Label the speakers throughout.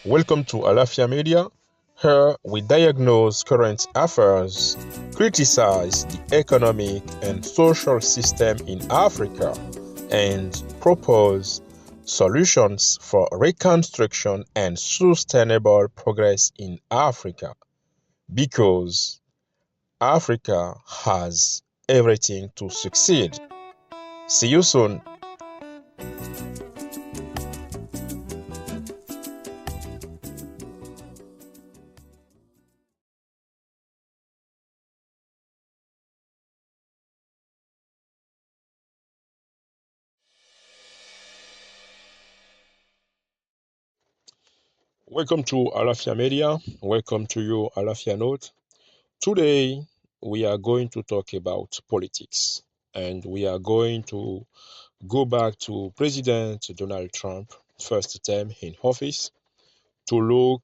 Speaker 1: Welcome to Allafia Media. Here we diagnose current affairs, criticize the economic and social system in Africa, and propose solutions for reconstruction and sustainable progress in Africa. Because Africa has everything to succeed. See you soon. Welcome to Allafia Media. Welcome to you, Allafia Note. Today, we are going to talk about politics, and we are going to go back to President Donald Trump, first term in office, to look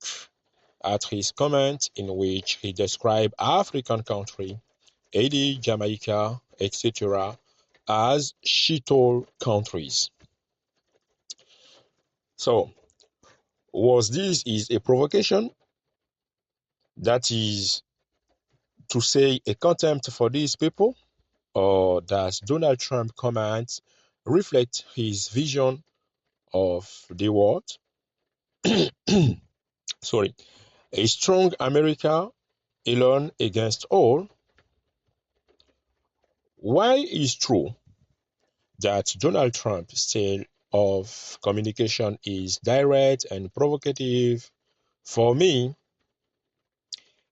Speaker 1: at his comment in which he described African country, Haiti, Jamaica, etc., as shithole countries. So, was this a provocation? That is to say a contempt for these people? Or does Donald Trump comments reflect his vision of the world? Sorry, a strong America alone against all. While it's true that Donald Trump's style of communication is direct and provocative, for me,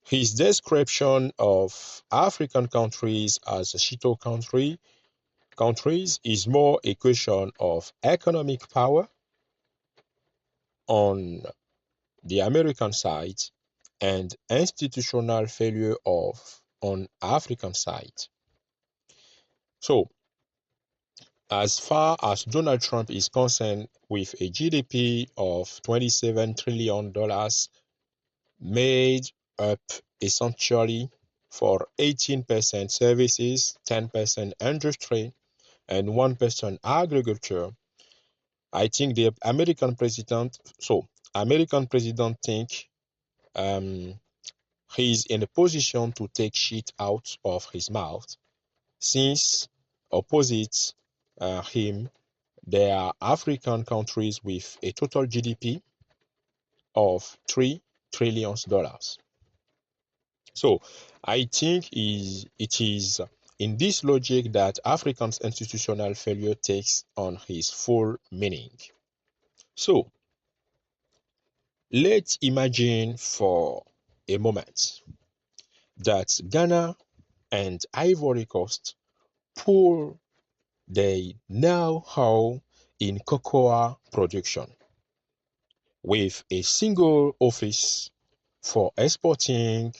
Speaker 1: his description of African countries as shito countries is more a question of economic power on the American side and institutional failure on African side. So, as far as Donald Trump is concerned, with a GDP of $27 trillion made up essentially for 18% services, 10% industry, and 1% agriculture, I think the American president think he's in a position to take shit out of his mouth, since opposite him there are African countries with a total GDP of $3 trillion. So I think it is in this logic that Africa's institutional failure takes on his full meaning. So let's imagine for a moment that Ghana and Ivory Coast pool their know-how in cocoa production with a single office for exporting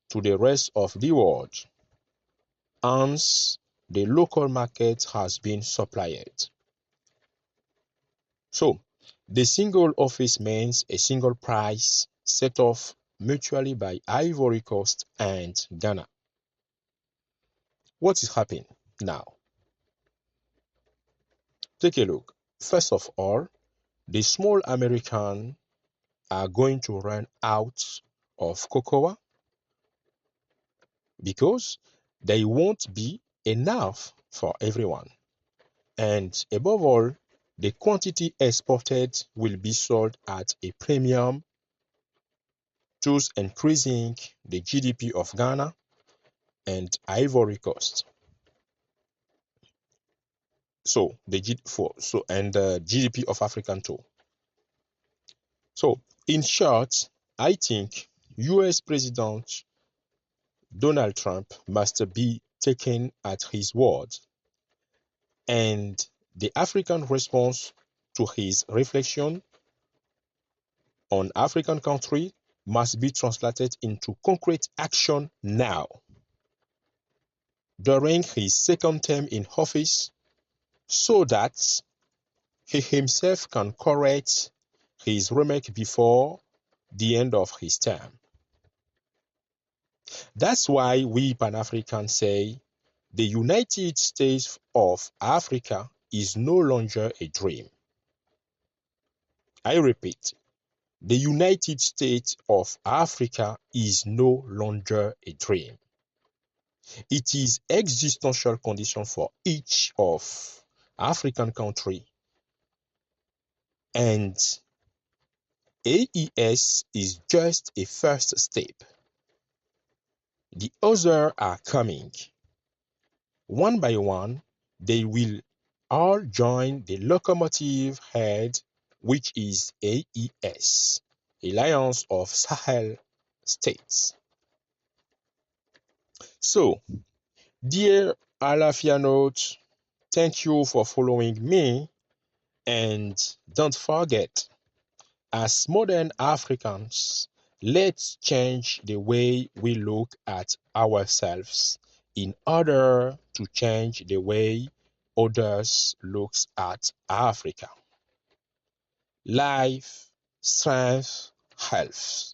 Speaker 1: to the rest of the world. Hence, the local market has been supplied. So, the single office means a single price set off mutually by Ivory Coast and Ghana. What is happening now? Take a look. First of all, the small Americans are going to run out of cocoa because they won't be enough for everyone. And above all, the quantity exported will be sold at a premium, thus increasing the GDP of Ghana and Ivory Coast. So the GDP of African too. So in short, I think US President Donald Trump must be taken at his word, and the African response to his reflection on African country must be translated into concrete action now. During his second term in office, so that he himself can correct his remark before the end of his term. That's why we Pan-Africans say the United States of Africa is no longer a dream. I repeat, The United States of Africa is no longer a dream. It is existential condition for each of African country, and AES is just a first step. The others are coming. One by one, they will all join the locomotive head, which is AES, Alliance of Sahel States. So, dear Allafia Note, thank you for following me, and don't forget, as modern Africans, let's change the way we look at ourselves in order to change the way others look at Africa. Life, strength, health.